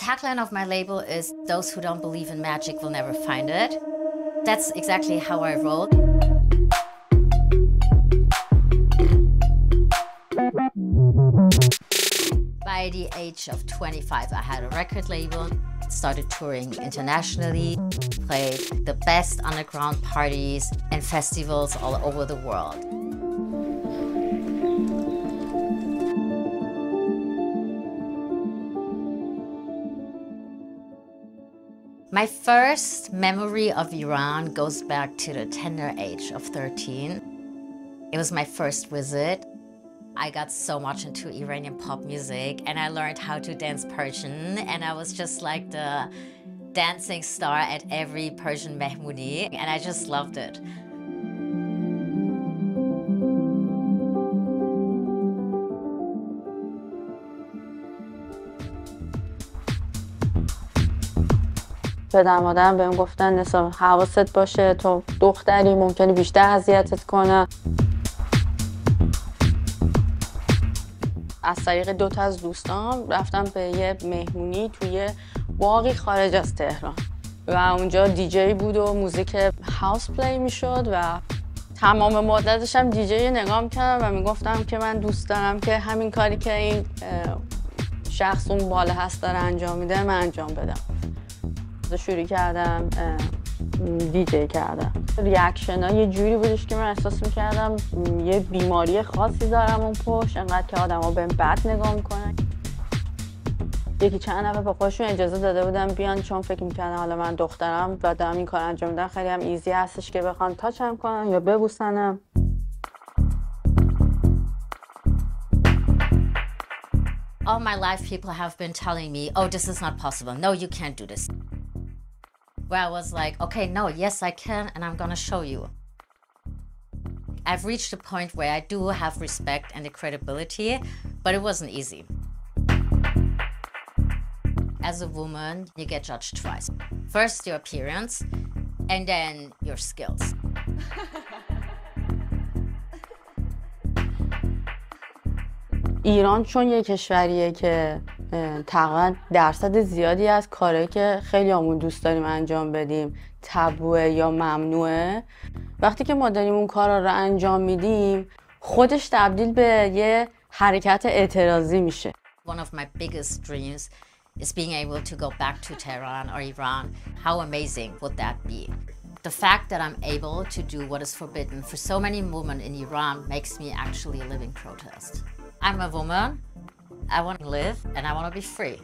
tagline of my label is, "Those who don't believe in magic will never find it." That's exactly how I roll. By the age of 25, I had a record label, started touring internationally, played the best underground parties and festivals all over the world. My first memory of Iran goes back to the tender age of 13. It was my first visit. I got so much into Iranian pop music and I learned how to dance Persian, and I was just like the dancing star at every Persian mehmooni, and I just loved it. پدر مادرم بهم گفتن نسا حواست باشه، تو دختری ممکنه بیشتر اذیتت کنه. از طریق دوتا از دوستان رفتم به یه مهمونی توی باغی خارج از تهران و اونجا دیجی بود و موزیک هاوس پلی میشد و تمام مدتش هم دیجی نگاه میکردم و میگفتم که من دوست دارم که همین کاری که این شخص اون بالا هست داره انجام میده من انجام بدم. شروع کردم دیجی کردم. ریاکشن ها یه جوری بودش که من احساس میکردم یه بیماری خاصی دارم اون پشت، انقدر که آدم ها بهم بد نگاه میکنن. یکی چند نفر به خودشون اجازه داده بودم بیان، چون فکر میکردن حالا من دخترم و دارم این کار انجام میدم، خیلی هم ایزی هستش که بخوان تاچم کنن یا ببوسنم. All my life people have been telling me, "Oh, this is not possible. No, you can't do this." Where I was like, okay, no, yes, I can, and I'm gonna show you. I've reached a point where I do have respect and the credibility, but it wasn't easy. As a woman, you get judged twice. First, your appearance, and then your skills. ایران چون یه کشوریه که تقریبا درصد زیادی از کارهایی که خیلی همون دوست داریم انجام بدیم تابوه یا ممنوعه، وقتی که ما داریم اون کارا رو انجام میدیم خودش تبدیل به یه حرکت اعتراضی میشه. One of my biggest dreams is being able to go back to Tehran or Iran. How amazing would that be? The fact that I'm able to do what is forbidden for so many women in Iran makes me actually a living protest. I'm a woman, I want to live, and I want to be free.